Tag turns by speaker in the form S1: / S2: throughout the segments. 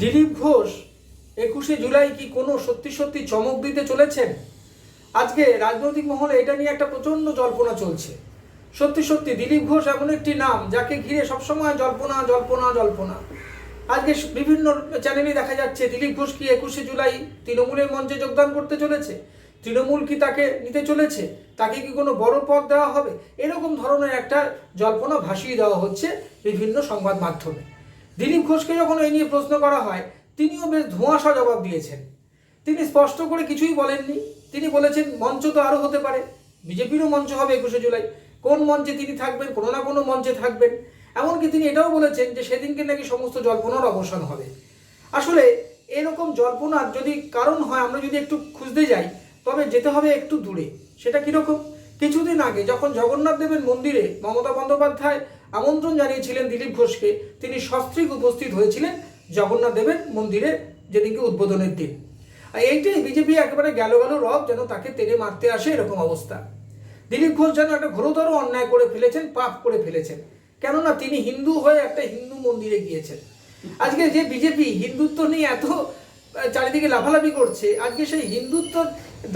S1: দিলীপ ঘোষ 21শে জুলাই কি কোনো সত্যি সত্যি চমক দিতে চলেছেন? আজকে রাজনৈতিক মহলে এটা নিয়ে একটা প্রচণ্ড জল্পনা চলছে। সত্যি সত্যি দিলীপ ঘোষ এমন একটি নাম যাকে ঘিরে সবসময় জল্পনা জল্পনা জল্পনা। আজকে বিভিন্ন চ্যানেলে দেখা যাচ্ছে দিলীপ ঘোষ কি 21শে জুলাই তৃণমূলের মঞ্চে যোগদান করতে চলেছে, তৃণমূল কি তাকে নিতে চলেছে, তাকে কি কোনো বড় পদ দেওয়া হবে, এরকম ধরনের একটা জল্পনা ভাসিয়ে দেওয়া হচ্ছে বিভিন্ন সংবাদ মাধ্যমে। দিলীপ ঘোষকে যখন এই নিয়ে প্রশ্ন করা হয়, তিনিও বেশ ধোঁয়াশা জবাব দিয়েছেন। তিনি স্পষ্ট করে কিছুই বলেননি। তিনি বলেছেন মঞ্চ তো আরও হতে পারে, বিজেপিরও মঞ্চ হবে 21শে জুলাই, কোন মঞ্চে তিনি থাকবেন, কোনো না কোনো মঞ্চে থাকবেন। এমনকি তিনি এটাও বলেছেন যে সেদিনকে নাকি সমস্ত জল্পনার অবসান হবে। আসলে এরকম জল্পনার যদি কারণ হয়, আমরা যদি একটু খুঁজতে যাই, তবে যেতে হবে একটু দূরে। সেটা কীরকম? কিছুদিন আগে যখন জগন্নাথ দেবের মন্দিরে মমতা বন্দ্যোপাধ্যায় আমন্ত্রণ জানিয়েছিলেন দিলীপ ঘোষকে, তিনি সস্ত্রীক উপস্থিত হয়েছিলেন জগন্নাথ দেবের মন্দিরে যেদিনকে উদ্বোধনের দিন। আর এইটাই বিজেপি একেবারে গেল রব যেন তাকে তেড়ে মারতে আসে, এরকম অবস্থা। দিলীপ ঘোষ যেন একটা ঘোরতর অন্যায় করে ফেলেছেন, পাপ করে ফেলেছেন। কেননা তিনি হিন্দু হয়ে একটা হিন্দু মন্দিরে গিয়েছেন। আজকে যে বিজেপি হিন্দুত্ব নিয়ে এত চারিদিকে লাফালাফি করছে, আজকে সেই হিন্দুত্ব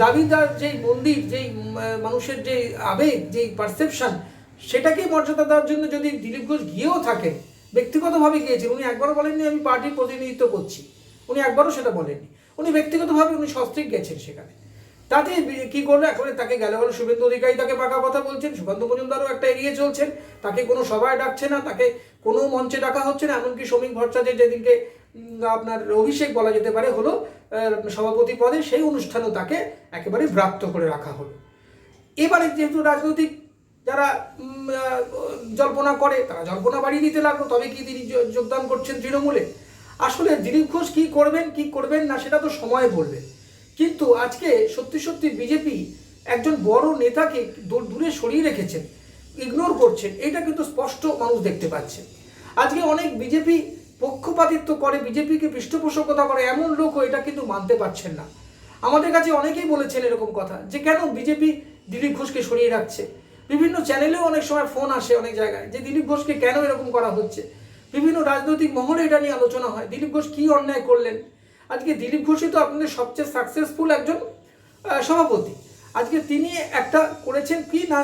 S1: দাবিদার যেই মন্দির, যেই মানুষের যে আবেগ, যেই পারসেপশন, সেটাকে মর্যাদা দেওয়ার জন্য যদি দিলীপ ঘোষ গিয়েও থাকেন, ব্যক্তিগতভাবে গিয়েছেন, উনি একবারও বলেননি আমি পার্টির প্রতিনিধিত্ব করছি, উনি একবারও সেটা বলেননি। উনি ব্যক্তিগতভাবে উনি সস্ত্রীক গেছেন সেখানে। তাতে কি করলো, এখন তাকে গেল শুভেন্দু অধিকারী তাকে পাকা কথা বলছেন, সুকান্ত মজুমদারও একটা এড়িয়ে চলছেন, তাকে কোনো সভায় ডাকছে না, তাকে কোনো মঞ্চে ডাকা হচ্ছে না। এমনকি শ্রমিক ভট্টাচার্যের যেদিনকে আপনার অভিষেক বলা যেতে পারে হলো সভাপতি পদে, সেই অনুষ্ঠানেও তাকে একেবারে ব্রাত্য করে রাখা হলো। এবারে যেহেতু রাজনৈতিক যারা জল্পনা করে, তারা জল্পনা বাড়িয়ে দিতে লাগলো, তবে কি তিনি যোগদান করছেন তৃণমূলে। আসলে দিলীপ ঘোষ কী করবেন কি করবেন না সেটা তো সময় বলবে। কিন্তু আজকে সত্যি সত্যি বিজেপি একজন বড় নেতাকে দূরে সরিয়ে রেখেছেন, ইগনোর করছেন, এটা কিন্তু স্পষ্ট মানুষ দেখতে পাচ্ছে। আজকে অনেক বিজেপি পক্ষপাতিত্ব করে, বিজেপিকে পৃষ্ঠপোষকতা করে এমন লোকও এটা কিন্তু মানতে পারছেন না। আমাদের কাছে অনেকেই বলেছেন এরকম কথা যে কেন বিজেপি দিলীপ ঘোষকে সরিয়ে রাখছে। বিভিন্ন চ্যানেলেও অনেক সময় ফোন আসে অনেক জায়গায় যে দিলীপ ঘোষকে কেন এরকম করা হচ্ছে। বিভিন্ন রাজনৈতিক মহলে এটা নিয়ে আলোচনা হয়, দিলীপ ঘোষ কী অন্যায় করলেন। আজকে দিলীপ ঘোষই তো আপনাদের সবচেয়ে সাকসেসফুল একজন সভাপতি। আজকে তিনি একটা করেছেন কি না,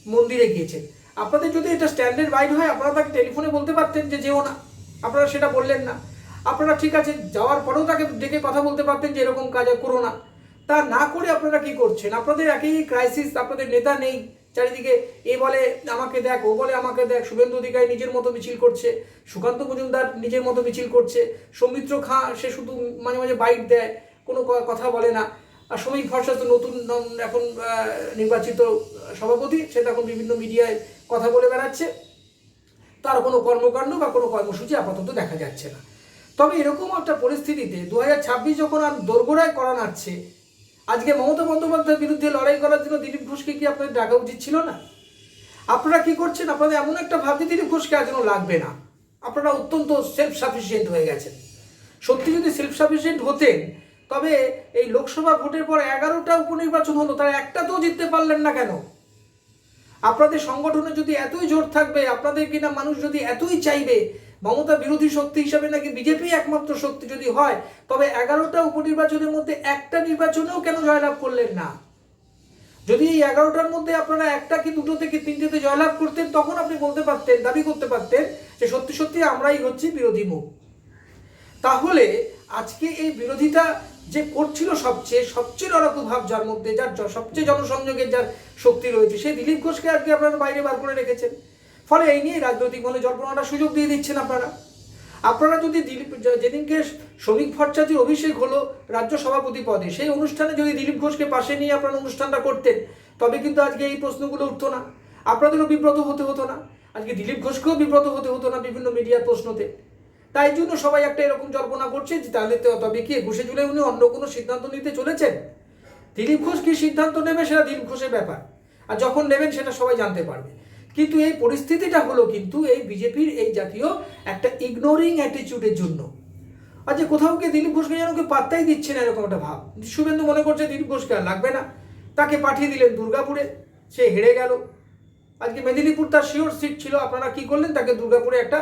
S1: মন্দিরে গিয়েছেন। আপনাদের যদি এটা স্ট্যান্ডার্ড বাইরে হয়, আপনারা তাকে টেলিফোনে বলতে পারতেন যে যেও না, আপনারা সেটা বললেন না। আপনারা ঠিক আছে যাওয়ার পরেও তাকে ডেকে কথা বলতে পারতেন যে এরকম কাজ করো না। তা না করে আপনারা কি করছেন? আপনাদের একই ক্রাইসিস, আপনাদের নেতা নেই চারিদিকে, এ বলে আমাকে দেখ, ও বলে আমাকে দেখ। শুভেন্দু অধিকারী নিজের মতো মিছিল করছে, সুকান্ত মজুমদার নিজের মতো মিছিল করছে, সৌমিত্র খাঁ সে শুধু মাঝে মাঝে বাইট দেয়, কোনো কথা বলে না। আর শ্রমিক ভরসা তো নতুন এখন নির্বাচিত সভাপতি, সে তখন বিভিন্ন মিডিয়ায় কথা বলে বেড়াচ্ছে, তার কোনো কর্মকাণ্ড বা কোনো কর্মসূচি আপাতত দেখা যাচ্ছে না। তবে এরকম একটা পরিস্থিতিতে 2026 যখন আর দোরগোড়ায় করা নাড়ছে, আজকে মমতা বন্দ্যোপাধ্যায়ের বিরুদ্ধে লড়াই করার জন্য দিলীপ ঘোষকে কি আপনাদের ডাকা উচিত ছিল না? আপনারা কি করছেন? আপনাদের এমন একটা ভাবছে দিলীপ ঘোষকে আর যেন লাগবে না। আপনারা অত্যন্ত সেলফ সাফিসিয়েন্ট হয়ে গেছেন। সত্যি যদি সেলফ সাফিসিয়েন্ট হতেন, তবে এই লোকসভা ভোটের পর 11টা উপনির্বাচন হলো, তারা একটা তো জিততে পারলেন না কেন? আপনাদের সংগঠনে যদি এতই জোর থাকবে, আপনাদের কিনা মানুষ যদি এতই চাইবে, মমতা বিরোধী শক্তি হিসাবে নাকি বিজেপি একমাত্র শক্তি যদি হয়, তবে 11টা উপনির্বাচনের মধ্যে একটা নির্বাচনেও কেন জয়লাভ করলেন না? যদি এই 11টার মধ্যে আপনারা একটা কি দুটো থেকে তিনটেতে জয়লাভ করতেন, তখন আপনি বলতে পারতেন, দাবি করতে পারতেন যে সত্যি সত্যি আমরাই হচ্ছি বিরোধী মুখ। তাহলে আজকে এই বিরোধিতা যে করছিল সবচেয়ে লড়াকু ভাব যার মধ্যে, যার সবচেয়ে জনসংযোগের যার শক্তি রয়েছে, সেই দিলীপ ঘোষকে আজকে আপনারা বাইরে বার করে রেখেছেন। ফলে এই নিয়ে রাজনৈতিক মহলে জল্পনাটা সুযোগ দিয়ে দিচ্ছেন আপনারা যদি যেদিনকে শ্রমিক ভট্টাচার্যের অভিষেক হলো রাজ্য সভাপতি পদে, সেই অনুষ্ঠানে যদি দিলীপ ঘোষকে পাশে নিয়ে আপনারা অনুষ্ঠানটা করতেন, তবে কিন্তু আজকে এই প্রশ্নগুলো উঠতো না, আপনাদেরও বিব্রত হতে হতো না, আজকে দিলীপ ঘোষকেও বিব্রত হতে হতো না বিভিন্ন মিডিয়ার প্রশ্নতে। তাই জন্য সবাই একটা এরকম জল্পনা করছে যে তাহলে তবে কি 21শে জুলাই উনি অন্য কোনো সিদ্ধান্ত নিতে চলেছেন। দিলীপ ঘোষ কি সিদ্ধান্ত নেবে সেটা দিলীপ ঘোষের ব্যাপার, আর যখন নেবেন সেটা সবাই জানতে পারবে। কিন্তু এই পরিস্থিতিটা হলো কিন্তু এই বিজেপির এই জাতীয় একটা ইগনোরিং অ্যাটিটিউডের জন্য। আর যে কোথাও গিয়ে দিলীপ ঘোষকে যেন কেউ পাত্তাই দিচ্ছে না, এরকম একটা ভাব। শুভেন্দু মনে করছে দিলীপ ঘোষকে আর লাগবে না, তাকে পাঠিয়ে দিলেন দুর্গাপুরে, সে হেরে গেল। আজকে মেদিনীপুর তার শিওর সিট ছিল, আপনারা কি করলেন, তাকে দুর্গাপুরে একটা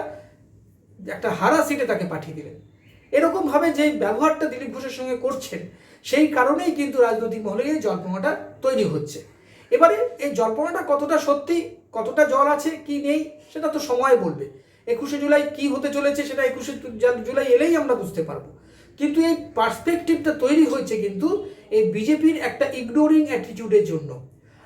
S1: হারা সিটে তাকে পাঠিয়ে দিলেন। এরকমভাবে যে ব্যবহারটা দিলীপ ঘোষের সঙ্গে করছেন, সেই কারণেই কিন্তু রাজনৈতিক মহলে এই জল্পনাটা তৈরি হচ্ছে। এবারে এই জল্পনাটা কতটা সত্যি, কতটা জল আছে কি নেই, সেটা তো সময় বলবে। 21শে জুলাই কি হতে চলেছে সেটা 21শে জুলাই এলেই আমরা বুঝতে পারবো। কিন্তু এই পার্সপেক্টিভটা তৈরি হয়েছে কিন্তু এই বিজেপির একটা ইগনোরিং অ্যাটিটিউডের জন্য।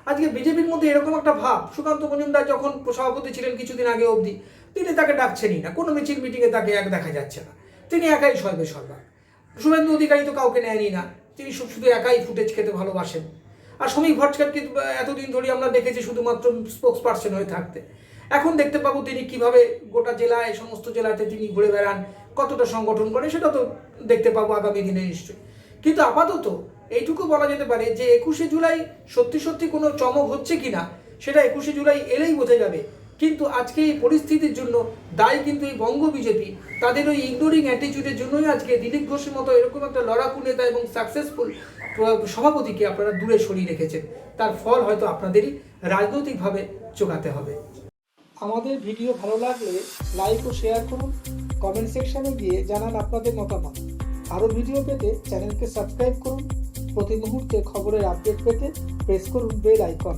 S1: আজকে বিজেপির মধ্যে এরকম একটা ভাব, সুকান্ত মজুমদার যখন সভাপতি ছিলেন কিছুদিন আগে অবধি, তিনি তাকে ডাকছেনই না, কোনো মিছিল মিটিংয়ে তাকে দেখা যাচ্ছে না, তিনি একাই সর্বেসর্বা। শুভেন্দু অধিকারী তো কাউকে নেয়নি না, তিনি শুধু একাই ফুটেজ খেতে ভালোবাসেন। আর সমীক ভট্টাচার্যকে এতদিন ধরে আমরা দেখেছি শুধুমাত্র স্পোক্স পার্সন হয়ে থাকতে। এখন দেখতে পাবো তিনি কিভাবে গোটা জেলায়, সমস্ত জেলাতে তিনি ঘুরে বেড়ান, কতটা সংগঠন করে সেটা তো দেখতে পাবো আগামী দিনে নিশ্চয়ই। কিন্তু আপাতত এইটুকু বলা যেতে পারে যে 21শে জুলাই সত্যি সত্যি কোনো চমক হচ্ছে কিনা সেটা 21শে জুলাই এলেই বোঝা যাবে। কিন্তু আজকে এই পরিস্থিতির জন্য দায়ী কিন্তু এই বঙ্গ বিজেপি, তাদের ওই ইগনোরিং অ্যাটিটিউডের জন্যই আজকে দিলীপ ঘোষের মতো এরকম একটা লড়াকু নেতা এবং সাকসেসফুল সভাপতিকে আপনারা দূরে সরিয়ে রেখেছেন। তার ফল হয়তো আপনাদেরই রাজনৈতিকভাবে চোকাতে হবে। আমাদের ভিডিও ভালো লাগলে লাইক ও শেয়ার করুন, কমেন্ট সেকশনে গিয়ে জানান আপনাদের মতামত। আরও ভিডিও পেতে চ্যানেলকে সাবস্ক্রাইব করুন। প্রতি মুহূর্তে খবরের আপডেট পেতে প্রেস করুন বেল আইকন।